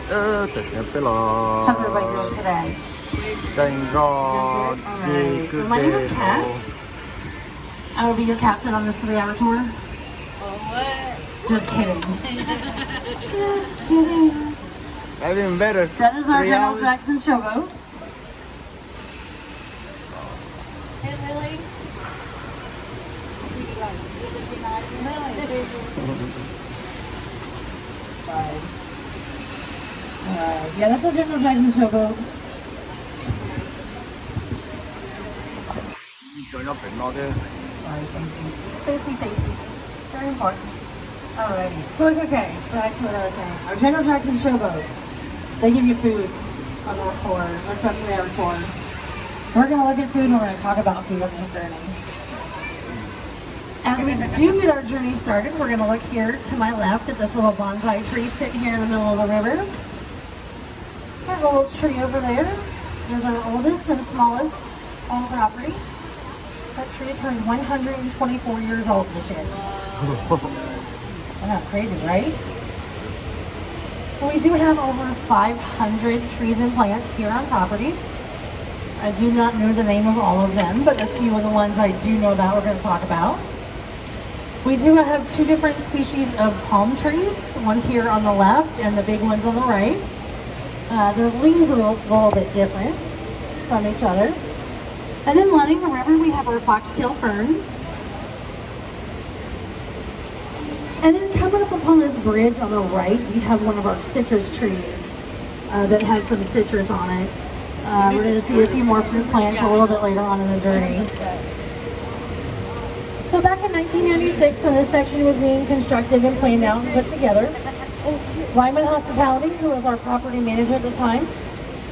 됐어요. How's everybody doing today? tengo Alright. Well, my name is Kat. I will be your captain on this 3-hour tour. Just kidding. Just kidding. That's even better. That is our 3 General hours. Jackson showboat. Hey, Lily. Yeah, that's our General Jackson showboat. Cho nó phải no thế. Safety, safety. Very important. Alrighty. So, okay, back to what I was saying. Our General Jackson showboat. They give you food on that tour. That's our 3-hour tour. We're going to look at food and we're going to talk about food on this journey. As we do get our journey started, we're going to look here to my left at this little bonsai tree sitting here in the middle of the river. There's a little tree over there. There's our oldest and smallest on property. That tree turned 124 years old this year. Isn't that crazy, right? We do have over 500 trees and plants here on property. I do not know the name of all of them, but a few of the ones I do know about we're going to talk about. We do have 2 different species of palm trees, one here on the left and the big ones on the right. Their leaves are a little bit different from each other. And then lining the river, we have our foxtail ferns. And then coming up upon this bridge on the right, we have one of our citrus trees that has some citrus on it. We're going to see a few more fruit plants a little bit later on in the journey. So back in 1996, when this section was being constructed and planned out and put together, Lyman Hospitality, who was our property manager at the time,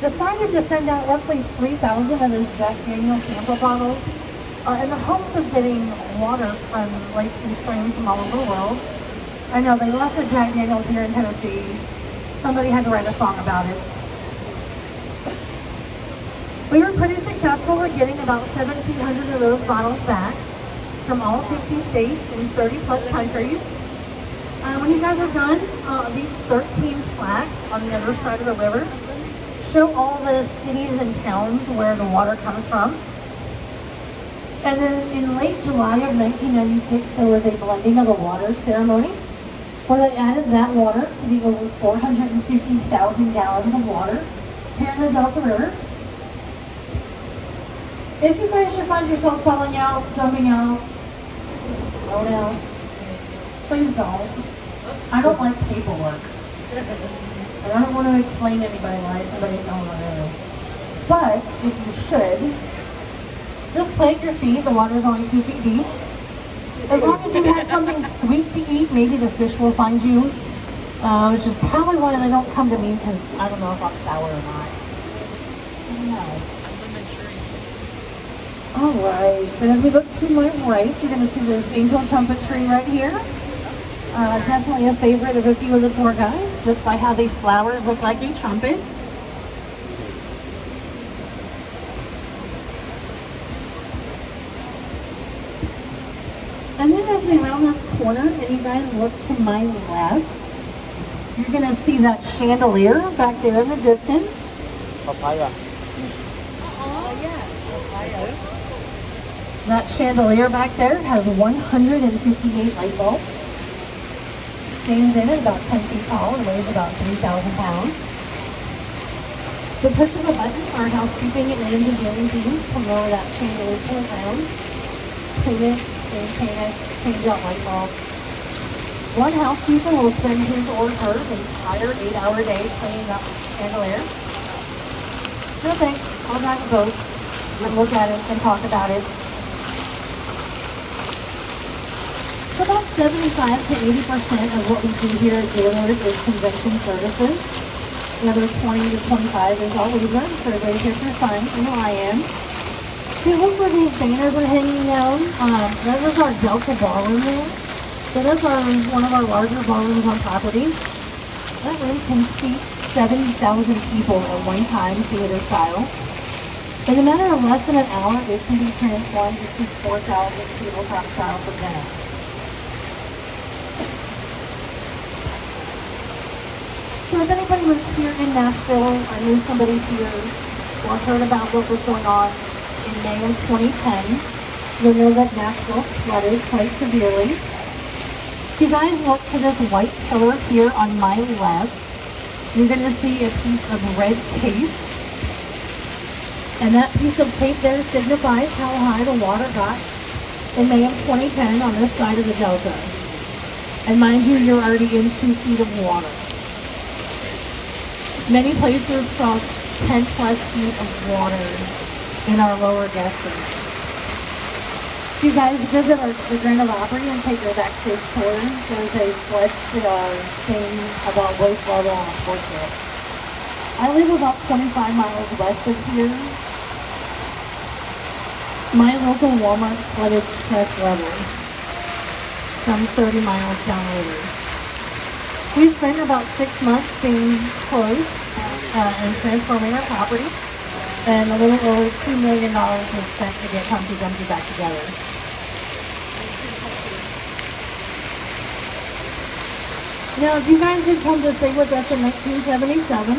decided to send out roughly 3,000 of those Jack Daniel's sample bottles in the hopes of getting water from lakes and streams from all over the world. I know they left the Jack Daniel's here in Tennessee. Somebody had to write a song about it. We were pretty successful at getting about 1,700 of those bottles back from all 50 states and 30 plus countries. When you guys are done, these 13 plaques on the other side of the river show all the cities and towns where the water comes from. And then in late July of 1996, there was a blending of the water ceremony where they added that water to the over 450,000 gallons of water here in the Delta River. If you guys should find yourself falling out, jumping out, going out, please don't. I don't like paperwork. And I don't want to explain to anybody why somebody fell in the river. But if you should, just plant your feet. The water's only 2 feet deep. As long as you have something sweet to eat, maybe the fish will find you. Which is probably why they don't come to me, because I don't know if I'm sour or not. I don't know. Alright, and as we look to my right, you're going to see this angel trumpet tree right here. Definitely a favorite of a few of the tour guides, just by how these flowers look like a trumpet. And then as we round this corner and you guys look to my left, you're going to see that chandelier back there in the distance. Papaya. That chandelier back there has 158 light bulbs. Stands in at about 10 feet tall and weighs about 3,000 pounds. The push of a button, our housekeeping and engineering team can lower that chandelier to the ground, clean it, maintain it, change out light bulbs. One housekeeper will spend his or her entire 8-hour day cleaning up the chandelier. No thanks, I'll drive a boat and look at it and talk about it. So about 75 to 80% of what we do here at Gaylord is convention services. The other 20 to 25 is all leisure, so everybody's here for fun. I know I am. If you look where these banners are hanging down, that is our Delta Ballroom there. So that's one of our larger ballrooms on property. That room can seat 70,000 people at one time, theater style. In a matter of less than an hour, it can be transformed to 4,000 tabletop style for dinner. So if anybody was here in Nashville or knew somebody here or heard about what was going on in May of 2010, you'll know that Nashville flooded quite severely. If you guys look to this white pillar here on my left, you're going to see a piece of red tape. And that piece of tape there signifies how high the water got in May of 2010 on this side of the delta. And mind you, you're already in 2 feet of water. Many places saw 10 plus feet of water in our lower guest room. If you guys visit the Grand Ole Opry and take your backstage tour, there's a pledge thing about waste level on Portrait. I live about 25 miles west of here. My local Walmart flooded stress level some 30 miles down the river. We spent about 6 months being closed and transforming our property, and a little over $2 million was spent to get Humpty Dumpty back together. Now, if you guys did come to stay with us in 1977,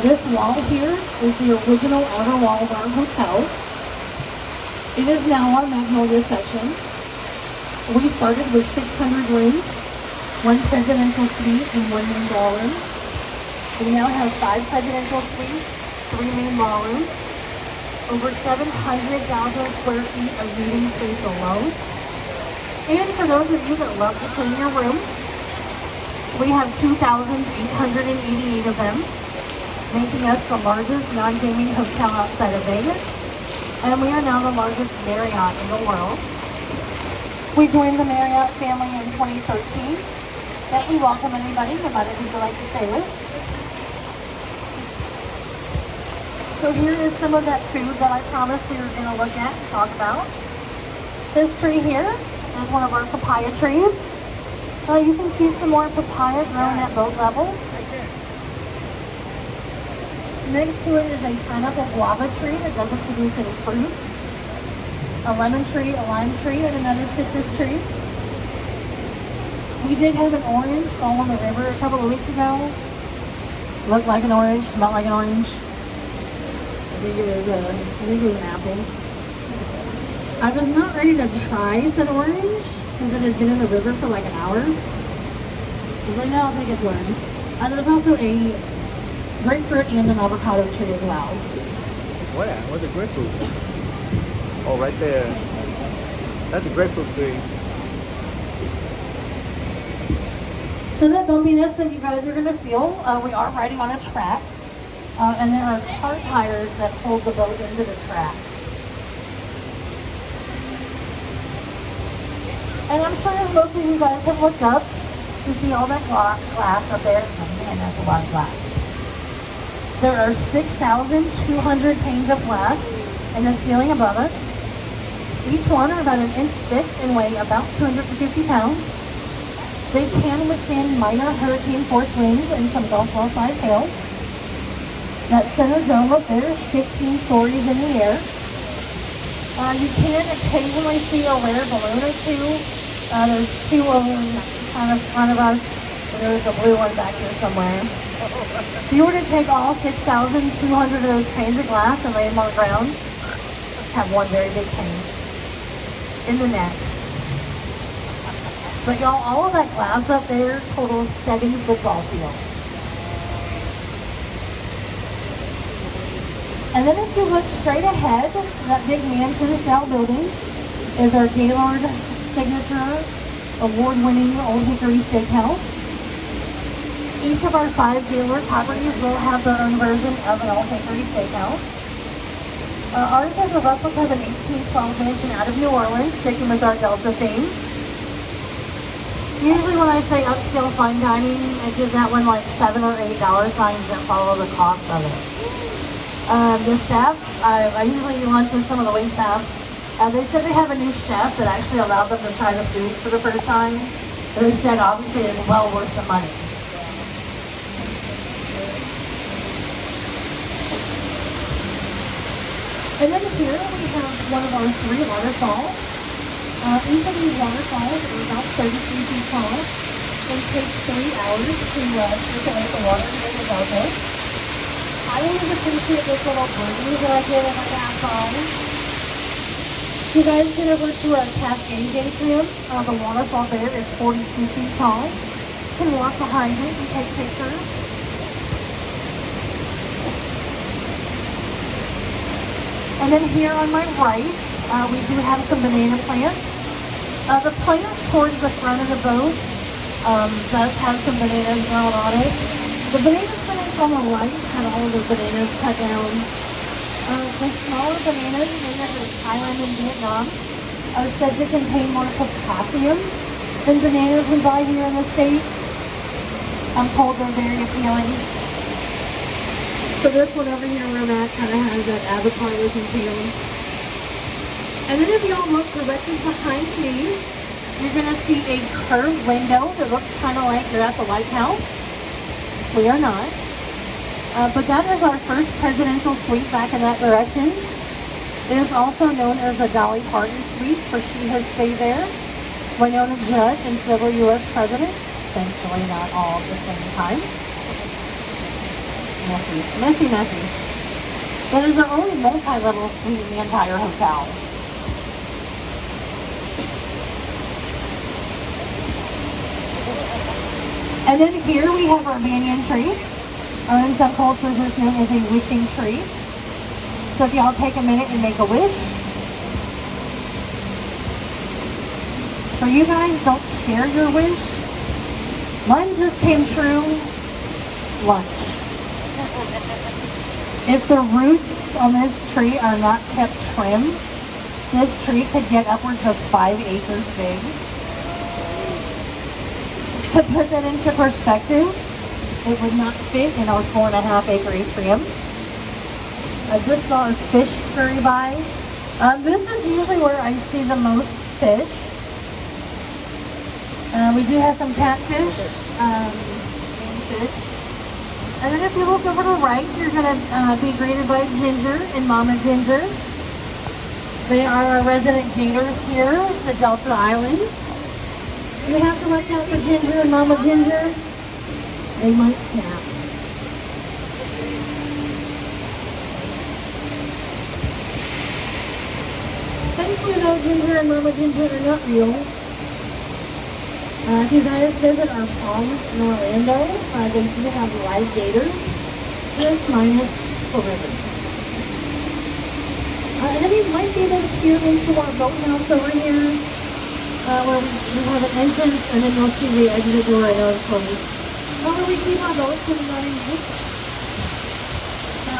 this wall here is the original outer wall of our hotel. It is now our Magnolia section. We started with 600 rooms, 1 presidential suite, and 1 main ballroom. We now have 5 presidential suites, 3 main ballrooms, over 700,000 square feet of meeting space alone. And for those of you that love to clean your room, we have 2,888 of them, making us the largest non-gaming hotel outside of Vegas. And we are now the largest Marriott in the world. We joined the Marriott family in 2013. And we welcome anybody, no matter who you like to stay with. So here is some of that food that I promised we were going to look at and talk about. This tree here is one of our papaya trees. You can see some more papaya growing at both levels. Next to it is a pineapple guava tree that doesn't produce any fruit. A lemon tree, a lime tree, and another citrus tree. We did have an orange fall on the river a couple of weeks ago. Looked like an orange, smelled like an orange. I think it was an apple. I was not ready to try said orange because it had been in the river for like an hour. I was like, no, I'll take its word. There's also a grapefruit and an avocado tree as well. Where? Where's the grapefruit? Oh, right there. That's a grapefruit tree. So that bumpiness that you guys are going to feel, we are riding on a track. And there are car tires that hold the boat into the track. And I'm sure most of you guys have looked up to see all that glass up there. Oh man, that's a lot of glass. There are 6,200 panes of glass in the ceiling above us. Each one are about 1 inch thick and weigh about 250 pounds. They can withstand minor hurricane force winds and some golf ball size hail. That center dome up there is 15 stories in the air. You can occasionally see a rare balloon or two. There's 2 of them kind of in front of us. And there's a blue one back here somewhere. If you were to take all 6,200 of those panes of glass and lay them on the ground, have one very big pane in the neck. But y'all, all of that glass up there totals 7 football fields. And then if you look straight ahead, that big mansion-style building is our Gaylord signature award-winning Old Hickory Steakhouse. Each of our 5 Gaylord properties will have their own version of an Old Hickory Steakhouse. Ours is a replica of an 1812 mansion out of New Orleans, sticking with our Delta theme. Usually when I say upscale fine dining, I give that one like $7 or $8 signs that follow the cost of it. The staff, I usually eat lunch with some of the wait staff. They said they have a new chef that actually allowed them to try the food for the first time. They said obviously it's well worth the money. And then here we have one of our 3 waterfalls. Each of these waterfalls is about 33 feet tall. and takes 3 hours to circulate the water here in the Delta. I always appreciate this little breeze that I get in the gas on. You guys get over to our Cascade Atrium. The waterfall there is 42 feet tall. You can walk behind it and take pictures. And then here on my right, we do have some banana plants. The plant towards the front of the boat does have some bananas grown on it. The banana plants on the right have all of the bananas cut down. The smaller bananas made in Thailand and Vietnam are said to contain more potassium than bananas we buy here in the States. I'm told they're very appealing. So this one over here where I'm at kind of has that avatar looking feel. And then if y'all look directly behind me, you're going to see a curved window that looks kind of like you're at the White House. We are not. But that is our first presidential suite back in that direction. It is also known as the Dolly Parton Suite, for she has stayed there. Winona Judd and several U.S. presidents, thankfully not all at the same time. Messy. It is the only multi-level suite in the entire hotel. And then here we have our banyan tree. In some cultures it's known as a wishing tree. So if y'all take a minute and make a wish. For you guys, don't share your wish. Mine just came true. Lunch. If the roots on this tree are not kept trim, this tree could get upwards of 5 acres big. To put that into perspective, it would not fit in our 4.5 acre atrium. I just saw a fish scurry by. This is usually where I see the most fish. We do have some catfish and fish. And then if you look over to the right, you're going to be greeted by Ginger and Mama Ginger. They are our resident gators here, the Delta Islands. You have to watch out for Ginger and Mama Ginger. They might snap. Thankfully though, Ginger and Mama Ginger are not real. If you guys visit our farms in Orlando, they do have live gators, just minus the river. And then you might be able to peer into our boathouse over here, where we have an entrance, and then you'll see the exit door I know is closed. Where we keep our boats in the running.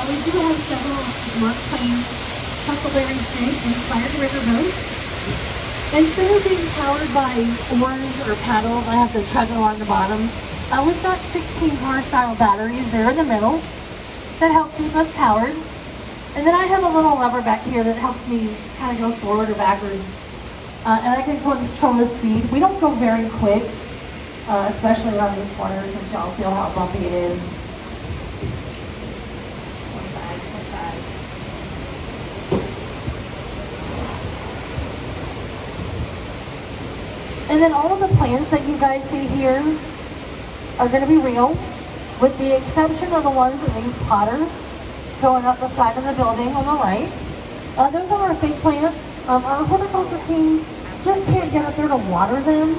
We do have several Mark Twain Huckleberry Finn-inspired riverboats. Instead of being powered by oars or paddles, I have to chug along the bottom. We've got 16 car-style batteries there in the middle that help keep us powered. And then I have a little lever back here that helps me kind of go forward or backwards. And I can control the speed. We don't go very quick, especially around these corners, since y'all feel how bumpy it is. And then all of the plants that you guys see here are going to be real, with the exception of the ones in these potters going up the side of the building on the right. Those are our fake plants. Our horticulture team just can't get up there to water them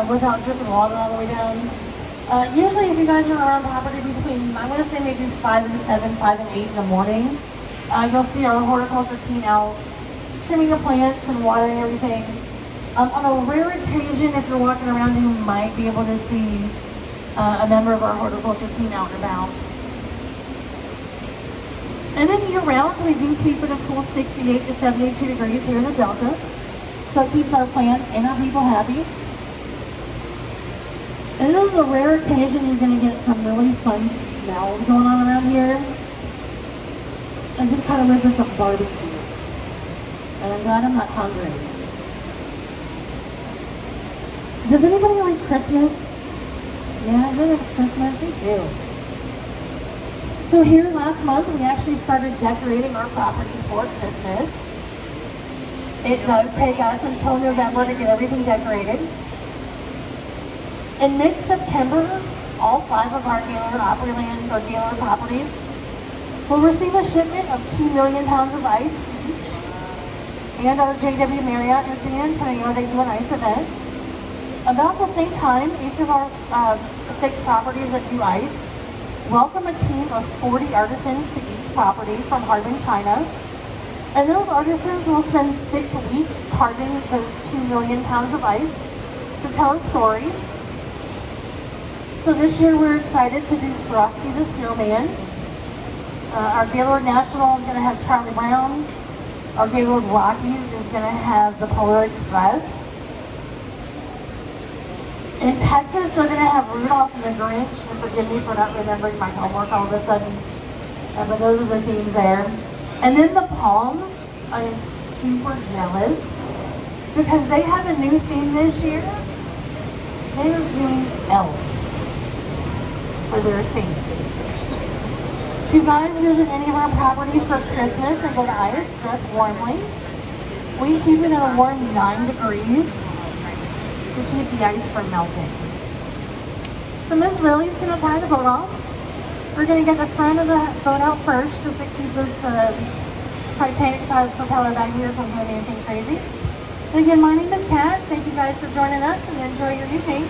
without dripping water all the way down. Usually if you guys are around property between, I want to say maybe 5 and 7, 5 and 8 in the morning, you'll see our horticulture team out trimming the plants and watering everything. On a rare occasion, if you're walking around, you might be able to see a member of our horticulture team out and about. And then year-round, we do keep it a cool 68 to 72 degrees here in the Delta. So it keeps our plants and our people happy. And then on a rare occasion, you're going to get some really fun smells going on around here. And just kind of live with some barbecue. And I'm glad I'm not hungry. Does anybody like Christmas? Yeah, I like Christmas. Me too. So here last month, we actually started decorating our property for Christmas. It does take us until November to get everything decorated. In mid-September, all 5 of our Gaylord Opryland or Gaylord properties will receive a shipment of 2 million pounds of ice each. And our JW Marriott in San Antonio, they do an ice event. About the same time, each of our 6 properties that do ice welcome a team of 40 artisans to each property from Harbin, China. And those artisans will spend 6 weeks carving those 2 million pounds of ice to tell a story. So this year we're excited to do Frosty the Snowman. Our Gaylord National is going to have Charlie Brown. Our Gaylord Rockies is going to have the Polar Express. In Texas, they're going to have Rudolph and the Grinch. And forgive me for not remembering my homework all of a sudden. But those are the themes there. And then the Palms, I am super jealous because they have a new theme this year. They are doing elves for their theme. If you guys visit any of our properties for Christmas and go to ice, dress warmly. We keep it at a warm 9 degrees to keep the ice from melting. So Miss Lily's going to tie the boat off. We're going to get the front of the boat out first just to keep this Titanic-sized propeller back here from doing anything crazy. And again, my name is Kat. Thank you guys for joining us and enjoy your evening.